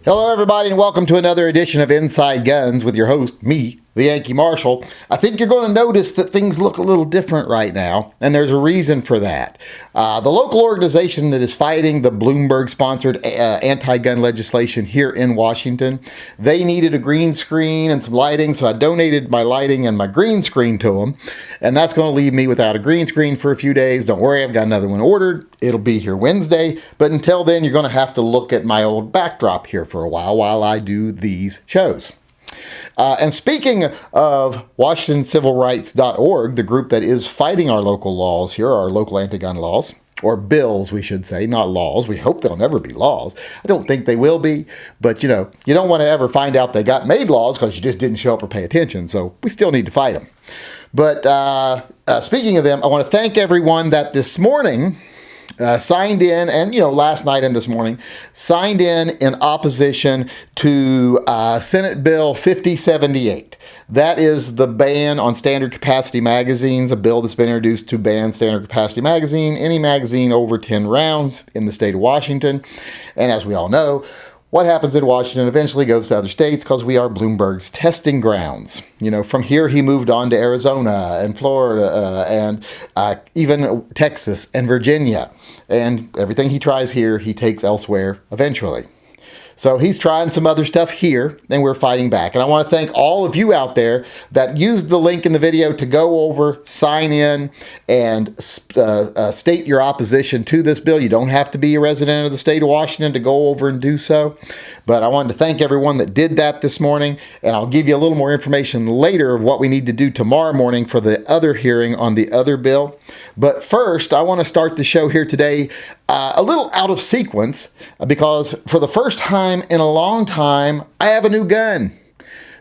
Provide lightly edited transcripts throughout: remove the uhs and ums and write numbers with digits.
Hello everybody and welcome to another edition of Inside Guns with your host, me, the Yankee Marshal. I think you're going to notice that things look a little different right now, and there's a reason for that. The local organization that is fighting the BLOOMBERG-sponsored anti-gun legislation here in Washington, they needed a green screen and some lighting, so I donated my lighting and my green screen to them, and that's going to leave me without a green screen for a few days. Don't worry, I've got another one ordered. It'll be here Wednesday, but until then, you're going to have to look at my old backdrop here for a while I do these shows. And speaking of WashingtonCivilRights.org, the group that is fighting our local laws here, our local anti-gun laws, or bills, we should say, not laws. We hope they'll never be laws. I don't think they will be, but you don't want to ever find out they got made laws because you just didn't show up or pay attention, so we still need to fight them. But speaking of them, I want to thank everyone that this morning signed in, and last night and this morning, signed in opposition to Senate Bill 5078. That is the ban on standard capacity magazines, a bill that's been introduced to ban standard capacity magazine, any magazine over 10 rounds in the state of Washington. And as we all know, what happens in Washington eventually goes to other states because we are Bloomberg's testing grounds. From here he moved on to Arizona and Florida and even Texas and Virginia. And everything he tries here, he takes elsewhere eventually. So he's trying some other stuff here, and we're fighting back. And I want to thank all of you out there that used the link in the video to go over, sign in, and state your opposition to this bill. You don't have to be a resident of the state of Washington to go over and do so. But I wanted to thank everyone that did that this morning, and I'll give you a little more information later of what we need to do tomorrow morning for the other hearing on the other bill. But first, I want to start the show here today a little out of sequence because for the first time in a long time, I have a new gun.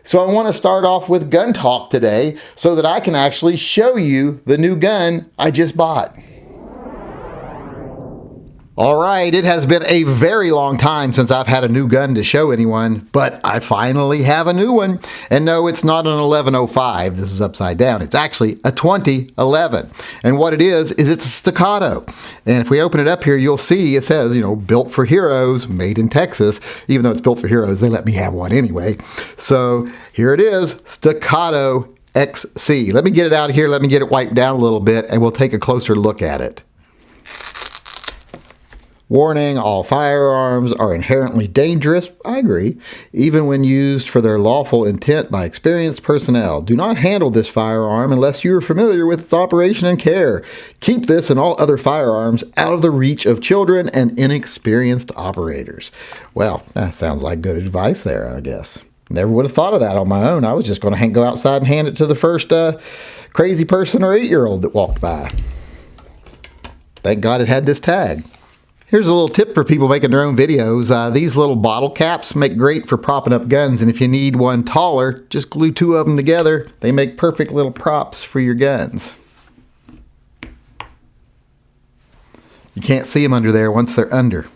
So I want to start off with gun talk today so that I can actually show you the new gun I just bought. All right, it has been a very long time since I've had a new gun to show anyone, but I finally have a new one. And no, it's not an 1105. This is upside down. It's actually a 2011. And what it is it's a Staccato. And if we open it up here, you'll see it says, built for heroes, made in Texas. Even though it's built for heroes, they let me have one anyway. So here it is, Staccato XC. Let me get it out of here. Let me get it wiped down a little bit, and we'll take a closer look at it. Warning, all firearms are inherently dangerous. I agree. Even when used for their lawful intent by experienced personnel. Do not handle this firearm unless you are familiar with its operation and care. Keep this and all other firearms out of the reach of children and inexperienced operators. Well, that sounds like good advice there, I guess. Never would have thought of that on my own. I was just going to go outside and hand it to the first crazy person or 8-year-old that walked by. Thank God it had this tag. Here's a little tip for people making their own videos. These little bottle caps make great for propping up guns, and if you need one taller, just glue 2 of them together. They make perfect little props for your guns. You can't see them under there once they're under.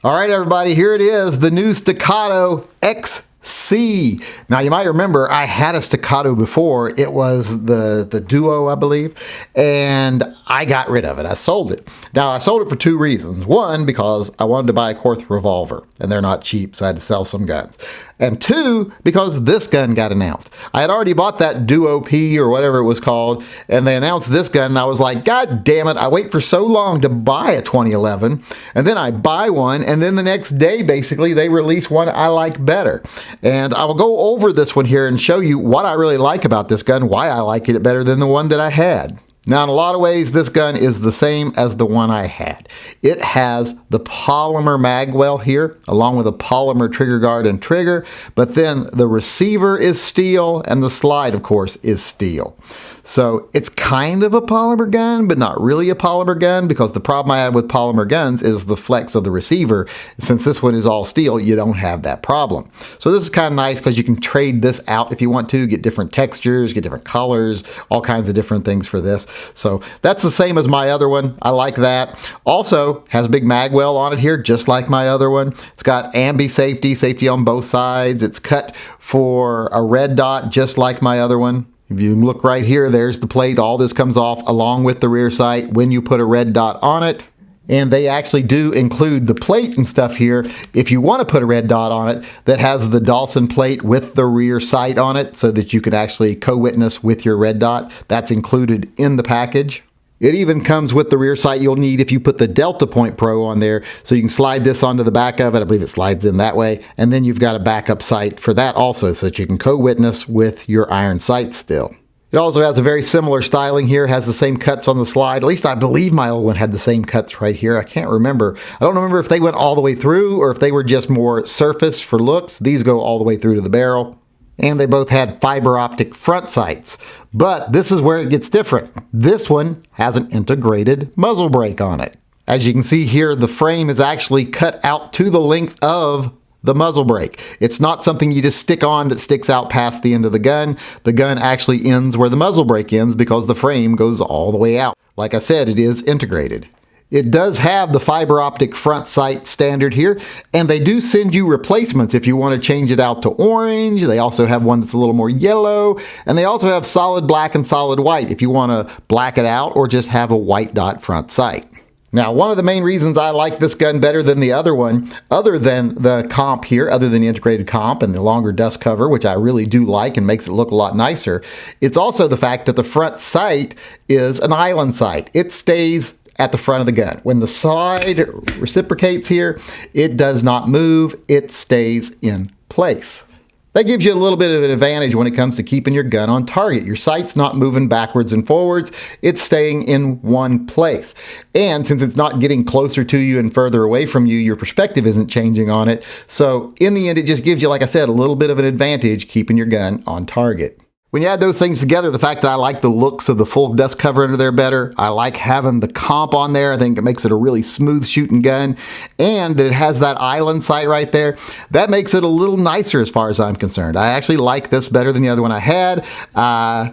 All right, everybody, here it is, the new Staccato XC. Now, you might remember I had a Staccato before. It was the Duo, I believe, and I got rid of it. I sold it. Now, I sold it for 2 reasons. One, because I wanted to buy a Korth revolver, and they're not cheap, so I had to sell some guns. And 2, because this gun got announced. I had already bought that Duo P or whatever it was called, and they announced this gun, and I was like, God damn it, I wait for so long to buy a 2011, and then I buy one, and then the next day, basically, they release one I like better. And I will go over this one here and show you what I really like about this gun, why I like it better than the one that I had. Now, in a lot of ways, this gun is the same as the one I had. It has the polymer magwell here, along with a polymer trigger guard and trigger, but then the receiver is steel, and the slide, of course, is steel. So it's kind of a polymer gun, but not really a polymer gun, because the problem I have with polymer guns is the flex of the receiver. Since this one is all steel, you don't have that problem. So this is kind of nice because you can trade this out if you want to, get different textures, get different colors, all kinds of different things for this. So that's the same as my other one. I like that. Also has a big magwell on it here, just like my other one. It's got ambi safety on both sides. It's cut for a red dot, just like my other one. If you look right here, there's the plate. All this comes off along with the rear sight when you put a red dot on it. And they actually do include the plate and stuff here if you want to put a red dot on it that has the Dawson plate with the rear sight on it so that you can actually co-witness with your red dot. That's included in the package. It even comes with the rear sight you'll need if you put the Delta Point Pro on there, so you can slide this onto the back of it. I believe it slides in that way. And then you've got a backup sight for that also, so that you can co-witness with your iron sight still. It also has a very similar styling here. It has the same cuts on the slide. At least I believe my old one had the same cuts right here. I can't remember. I don't remember if they went all the way through or if they were just more surface for looks. These go all the way through to the barrel. And they both had fiber optic front sights. But this is where it gets different. This one has an integrated muzzle brake on it. As you can see here, the frame is actually cut out to the length of the muzzle brake. It's not something you just stick on that sticks out past the end of the gun. The gun actually ends where the muzzle brake ends because the frame goes all the way out. Like I said, it is integrated. It does have the fiber optic front sight standard here, and they do send you replacements if you want to change it out to orange. They also have one that's a little more yellow, and they also have solid black and solid white if you want to black it out or just have a white dot front sight. Now, one of the main reasons I like this gun better than the other one, other than the comp here, other than the integrated comp and the longer dust cover, which I really do like and makes it look a lot nicer, it's also the fact that the front sight is an island sight. It stays at the front of the gun. When the slide reciprocates here, it does not move, it stays in place. That gives you a little bit of an advantage when it comes to keeping your gun on target. Your sight's not moving backwards and forwards, it's staying in one place. And since it's not getting closer to you and further away from you, your perspective isn't changing on it. So in the end, it just gives you, like I said, a little bit of an advantage keeping your gun on target. When you add those things together, the fact that I like the looks of the full dust cover under there better, I like having the comp on there, I think it makes it a really smooth shooting gun, and that it has that island sight right there, that makes it a little nicer as far as I'm concerned. I actually like this better than the other one I had.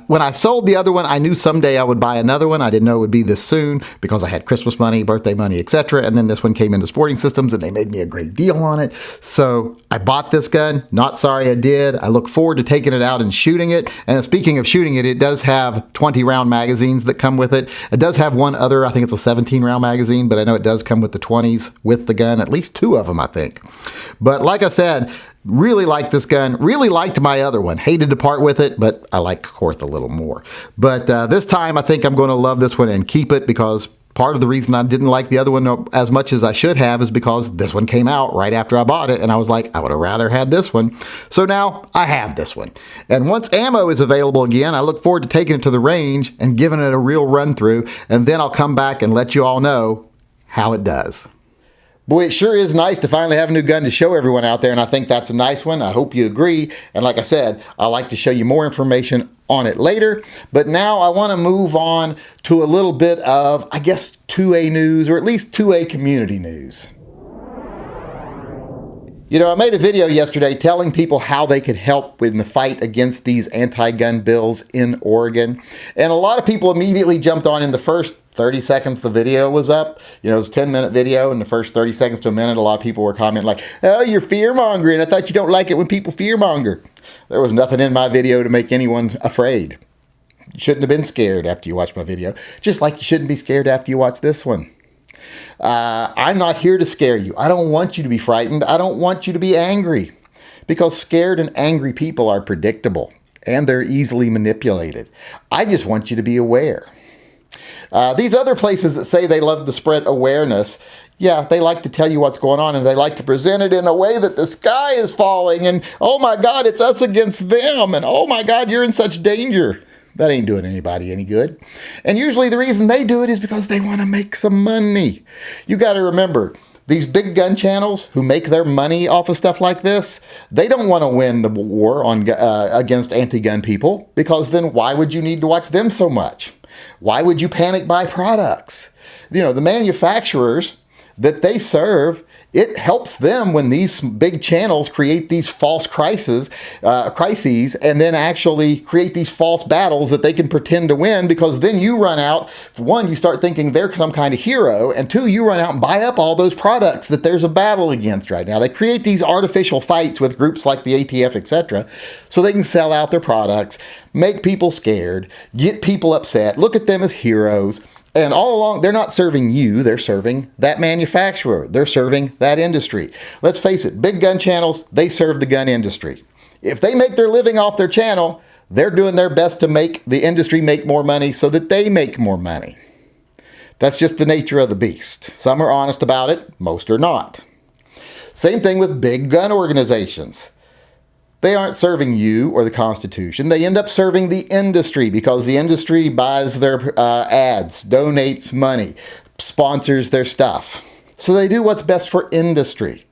When I sold the other one, I knew someday I would buy another one. I didn't know it would be this soon because I had Christmas money, birthday money, etc. And then this one came into Sporting Systems and they made me a great deal on it. So I bought this gun, not sorry I did. I look forward to taking it out and shooting it. And speaking of shooting it, it does have 20 round magazines that come with it. It does have one other, I think it's a 17 round magazine, but I know it does come with the 20s with the gun, at least 2 of them, I think. But like I said, really liked this gun, really liked my other one. Hated to part with it, but I like Korth a little more. But this time I think I'm going to love this one and keep it, because part of the reason I didn't like the other one as much as I should have is because this one came out right after I bought it, and I was like, I would have rather had this one. So now I have this one. And once ammo is available again, I look forward to taking it to the range and giving it a real run through, and then I'll come back and let you all know how it does. Boy, it sure is nice to finally have a new gun to show everyone out there, and I think that's a nice one. I hope you agree. And like I said, I'd like to show you more information on it later. But now I want to move on to a little bit of, I guess, 2A news, or at least 2A community news. You know, I made a video yesterday telling people how they could help in the fight against these anti-gun bills in Oregon. And a lot of people immediately jumped on in the first 30 seconds the video was up. You know, it was a 10-minute video. In the first 30 seconds to a minute, a lot of people were commenting like, oh, you're fear-mongering. I thought you don't like it when people fear-monger. There was nothing in my video to make anyone afraid. You shouldn't have been scared after you watched my video. Just like you shouldn't be scared after you watch this one. I'm not here to scare you. I don't want you to be frightened. I don't want you to be angry. Because scared and angry people are predictable. And they're easily manipulated. I just want you to be aware. These other places that say they love to spread awareness, yeah, they like to tell you what's going on, and they like to present it in a way that the sky is falling, and oh my God, it's us against them, and oh my God, you're in such danger. That ain't doing anybody any good. And usually the reason they do it is because they want to make some money. You got to remember, these big gun channels who make their money off of stuff like this, they don't want to win the war on against anti-gun people, because then why would you need to watch them so much? Why would you panic buy products? You know, the manufacturers that they serve, it helps them when these big channels create these false crises and then actually create these false battles that they can pretend to win, because then you run out, one, you start thinking they're some kind of hero, and two, you run out and buy up all those products that there's a battle against right now. They create these artificial fights with groups like the ATF, etc., so they can sell out their products, make people scared, get people upset, look at them as heroes, And all along, they're not serving you, they're serving that manufacturer. They're serving that industry. Let's face it, big gun channels, they serve the gun industry. If they make their living off their channel, they're doing their best to make the industry make more money so that they make more money. That's just the nature of the beast. Some are honest about it, most are not. Same thing with big gun organizations. They aren't serving you or the Constitution. They end up serving the industry because the industry buys their ads, donates money, sponsors their stuff. So they do what's best for industry.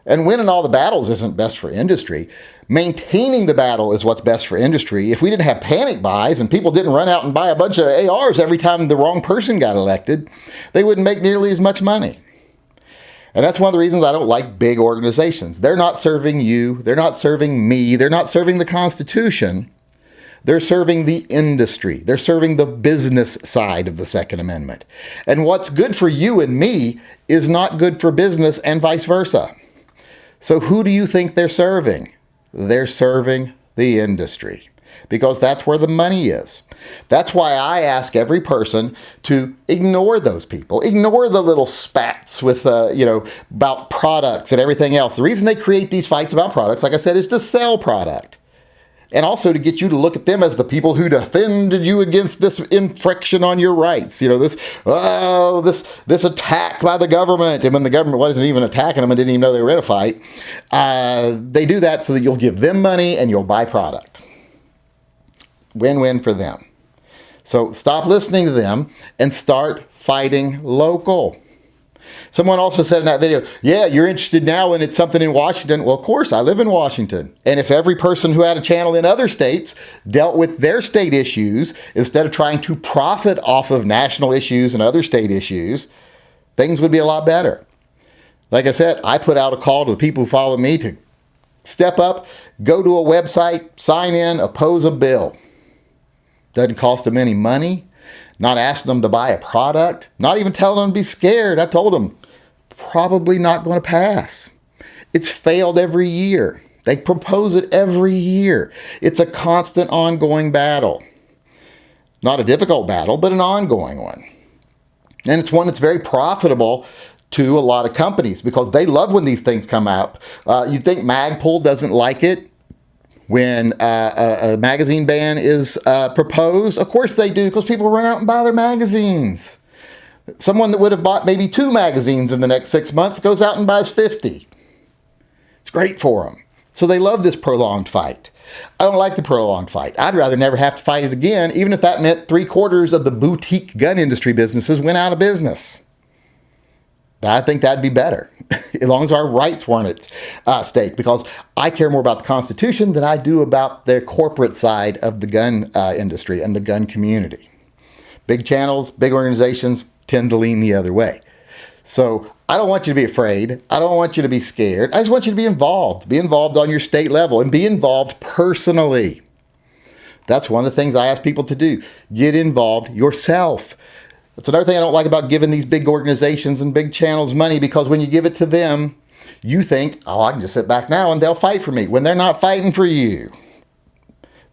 And winning all the battles isn't best for industry. Maintaining the battle is what's best for industry. If we didn't have panic buys and people didn't run out and buy a bunch of ARs every time the wrong person got elected, they wouldn't make nearly as much money. And that's one of the reasons I don't like big organizations. They're not serving you. They're not serving me. They're not serving the Constitution. They're serving the industry. They're serving the business side of the Second Amendment. And what's good for you and me is not good for business and vice versa. So who do you think they're serving? They're serving the industry because that's where the money is. That's why I ask every person to ignore those people. Ignore the little spats with, about products and everything else. The reason they create these fights about products, like I said, is to sell product. And also to get you to look at them as the people who defended you against this infraction on your rights. This attack by the government. And when the government wasn't even attacking them and didn't even know they were in a fight, they do that so that you'll give them money and you'll buy product. Win-win for them. So stop listening to them and start fighting local. Someone also said in that video, yeah, you're interested now when it's something in Washington. Well, of course, I live in Washington. And if every person who had a channel in other states dealt with their state issues instead of trying to profit off of national issues and other state issues, things would be a lot better. Like I said, I put out a call to the people who follow me to step up, go to a website, sign in, oppose a bill. Doesn't cost them any money. Not asking them to buy a product, not even telling them to be scared. I told them, probably not going to pass. It's failed every year. They propose it every year. It's a constant ongoing battle. Not a difficult battle, but an ongoing one. And it's one that's very profitable to a lot of companies because they love when these things come up. You'd think Magpul doesn't like it when a magazine ban is proposed. Of course they do, because people run out and buy their magazines. Someone that would have bought maybe 2 magazines in the next 6 months goes out and buys 50. It's great for them. So they love this prolonged fight. I don't like the prolonged fight. I'd rather never have to fight it again, even if that meant 3/4 of the boutique gun industry businesses went out of business. I think that'd be better, as long as our rights weren't at stake, because I care more about the Constitution than I do about the corporate side of the gun industry and the gun community. Big channels, big organizations tend to lean the other way. So I don't want you to be afraid. I don't want you to be scared. I just want you to be involved. Be involved on your state level and be involved personally. That's one of the things I ask people to do. Get involved yourself. That's another thing I don't like about giving these big organizations and big channels money, because when you give it to them, you think, oh, I can just sit back now and they'll fight for me, when they're not fighting for you.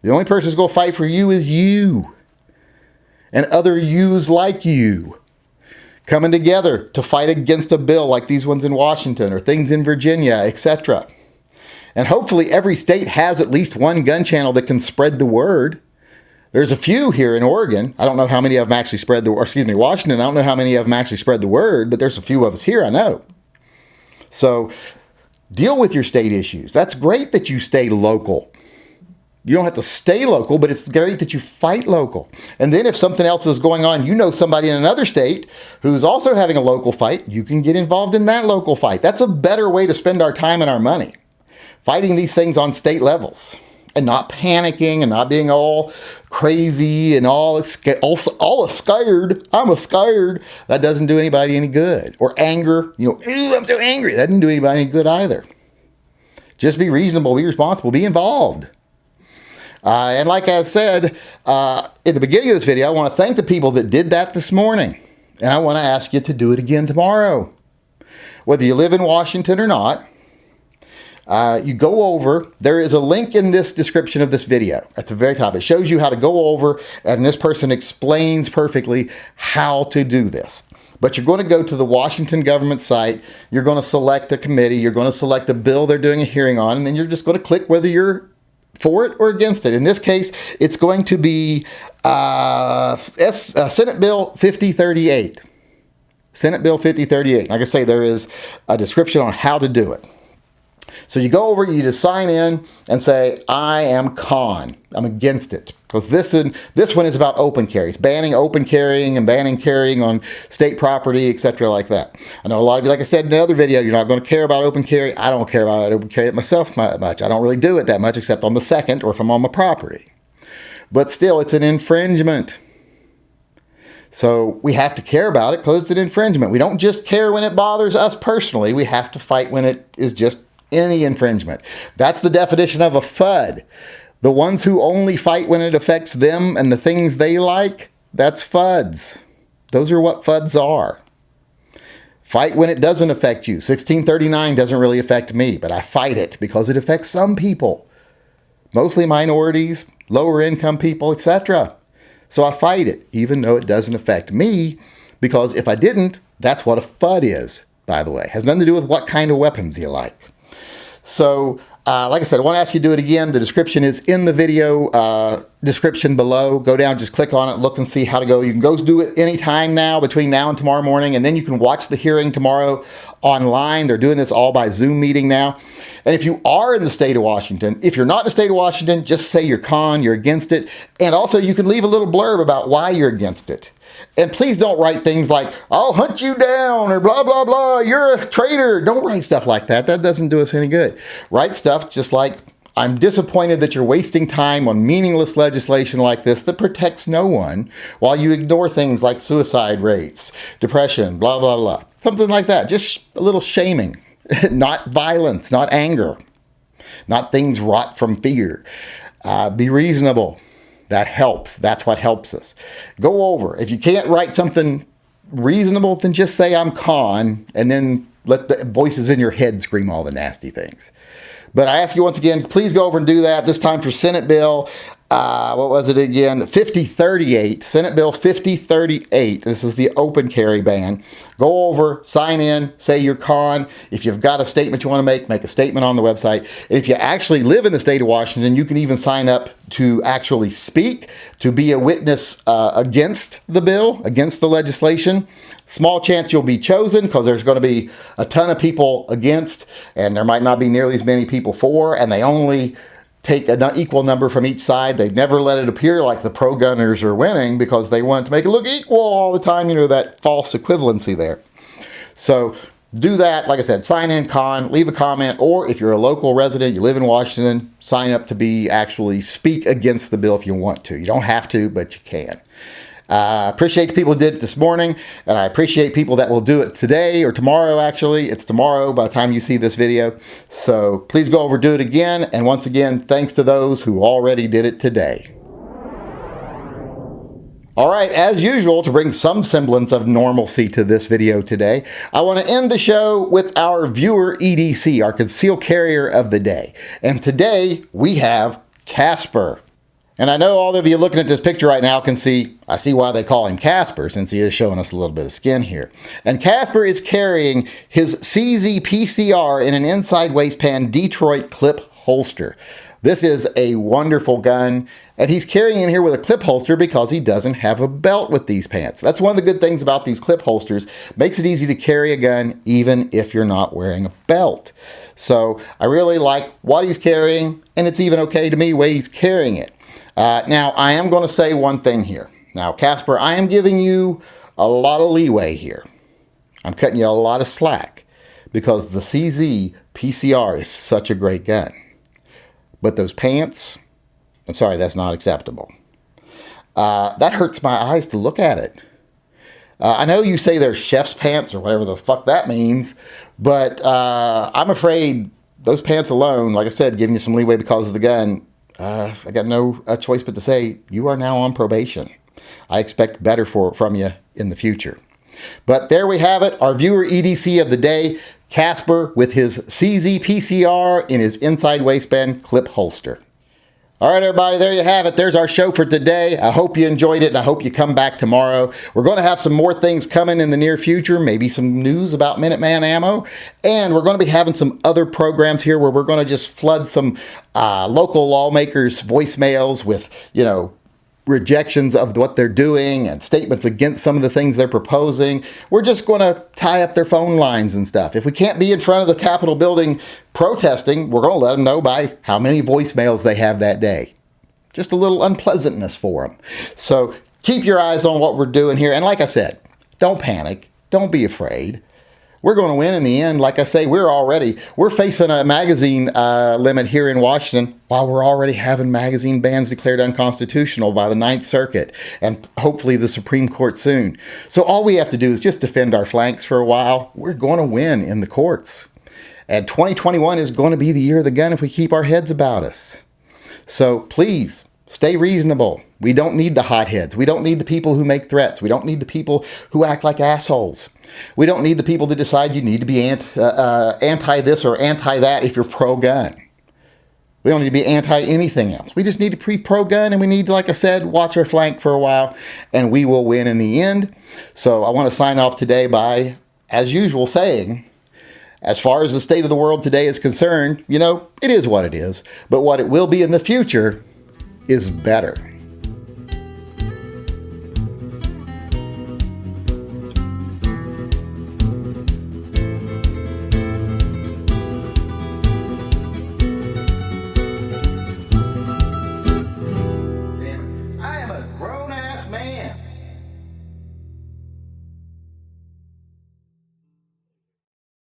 The only person who's going to fight for you is you and other yous like you, coming together to fight against a bill like these ones in Washington or things in Virginia, etc. And hopefully every state has at least one gun channel that can spread the word. There's a few here in Oregon. I don't know how many of them actually spread the word. Washington, I don't know how many of them actually spread the word, but there's a few of us here, I know. So deal with your state issues. That's great that you stay local. You don't have to stay local, but it's great that you fight local. And then if something else is going on, you know somebody in another state who's also having a local fight, you can get involved in that local fight. That's a better way to spend our time and our money, fighting these things on state levels. And not panicking and not being all crazy and all scared. I'm a scared. That doesn't do anybody any good. Or anger, ooh, I'm so angry. That didn't do anybody any good either. Just be reasonable, be responsible, be involved. And like I said in the beginning of this video, I want to thank the people that did that this morning. And I want to ask you to do it again tomorrow. Whether you live in Washington or not, you go over, there is a link in this description of this video at the very top. It shows you how to go over, and this person explains perfectly how to do this. But you're going to go to the Washington government site, you're going to select a committee, you're going to select a bill they're doing a hearing on, and then you're just going to click whether you're for it or against it. In this case, it's going to be Senate Bill 5038. Senate Bill 5038. Like I say, there is a description on how to do it. So you go over, you just sign in and say, I am con. I'm against it. Because this one is about open carries, banning open carrying and banning carrying on state property, etc. like that. I know a lot of you, like I said in another video, you're not going to care about open carry. I don't care about open carry myself much. I don't really do it that much except on the second or if I'm on my property. But still, it's an infringement. So we have to care about it because it's an infringement. We don't just care when it bothers us personally. We have to fight when it is just any infringement. That's the definition of a FUD. The ones who only fight when it affects them and the things they like, that's FUDs. Those are what FUDs are. Fight when it doesn't affect you. 1639 doesn't really affect me, but I fight it because it affects some people. Mostly minorities, lower income people, etc. So I fight it, even though it doesn't affect me, because if I didn't, that's what a FUD is, by the way. It has nothing to do with what kind of weapons you like. So, like I said, I want to ask you to do it again. The description is in the video description below. Go down, just click on it, look and see how to go. You can go do it anytime now, between now and tomorrow morning, and then you can watch the hearing tomorrow online. They're doing this all by Zoom meeting now. And if you are in the state of Washington, if you're not in the state of Washington, just say you're con, you're against it. And also you can leave a little blurb about why you're against it. And please don't write things like, I'll hunt you down, or blah, blah, blah, you're a traitor. Don't write stuff like that. That doesn't do us any good. Write stuff just like, I'm disappointed that you're wasting time on meaningless legislation like this that protects no one while you ignore things like suicide rates, depression, blah, blah, blah. Something like that. Just a little shaming. Not violence, not anger, not things wrought from fear. Be reasonable. That helps. That's what helps us. Go over. If you can't write something reasonable, then just say I'm con, and then let the voices in your head scream all the nasty things. But I ask you once again, please go over and do that. This time for Senate Bill, what was it again? 5038, Senate Bill 5038. This is the open carry ban. Go over, sign in, say you're con. If you've got a statement you want to make a statement on the website. And if you actually live in the state of Washington, you can even sign up to actually speak, to be a witness against the bill, against the legislation. Small chance you'll be chosen because there's going to be a ton of people against, and there might not be nearly as many people for, and they only take an equal number from each side. They never let it appear like the pro-gunners are winning because they want to make it look equal all the time, you know, that false equivalency there. So do that. Like I said, sign in, con, leave a comment, or if you're a local resident, you live in Washington, sign up to actually speak against the bill if you want to. You don't have to, but you can. I appreciate the people who did it this morning, and I appreciate people that will do it today or tomorrow. Actually, it's tomorrow by the time you see this video. So please go over, do it again. And once again, thanks to those who already did it today. All right, as usual, to bring some semblance of normalcy to this video today, I want to end the show with our viewer EDC, our concealed carrier of the day. And today we have Casper. And I know all of you looking at this picture right now can see, I see why they call him Casper, since he is showing us a little bit of skin here. And Casper is carrying his CZ PCR in an inside waistband Detroit clip holster. This is a wonderful gun, and he's carrying it here with a clip holster because he doesn't have a belt with these pants. That's one of the good things about these clip holsters. Makes it easy to carry a gun even if you're not wearing a belt. So I really like what he's carrying, and it's even okay to me the way he's carrying it. Now, I am going to say one thing here. Now, Casper, I am giving you a lot of leeway here. I'm cutting you a lot of slack because the CZ PCR is such a great gun. But those pants, I'm sorry, that's not acceptable. That hurts my eyes to look at it. I know you say they're chef's pants or whatever the fuck that means, but I'm afraid those pants alone, like I said, giving you some leeway because of the gun, I got no choice but to say you are now on probation. I expect better from you in the future. But there we have it, our viewer EDC of the day, Casper with his CZ PCR in his inside waistband clip holster. All right, everybody, there you have it. There's our show for today. I hope you enjoyed it, and I hope you come back tomorrow. We're going to have some more things coming in the near future, maybe some news about Minuteman ammo, and we're going to be having some other programs here where we're going to just flood some local lawmakers' voicemails with, rejections of what they're doing and statements against some of the things they're proposing. We're just going to tie up their phone lines and stuff. If we can't be in front of the Capitol building protesting, we're going to let them know by how many voicemails they have that day. Just a little unpleasantness for them. So keep your eyes on what we're doing here. And like I said, don't panic. Don't be afraid. We're going to win in the end. Like I say, we're facing a magazine limit here in Washington while we're already having magazine bans declared unconstitutional by the Ninth Circuit and hopefully the Supreme Court soon. So all we have to do is just defend our flanks for a while. We're going to win in the courts. And 2021 is going to be the year of the gun if we keep our heads about us. So please, stay reasonable. We don't need the hotheads. We don't need the people who make threats. We don't need the people who act like assholes. We don't need the people that decide you need to be anti this or anti that if you're pro-gun. We don't need to be anti anything else. We just need to be pro-gun, and we need to, like I said, watch our flank for a while, and we will win in the end. So I want to sign off today by, as usual, saying, as far as the state of the world today is concerned, it is what it is. But what it will be in the future is better.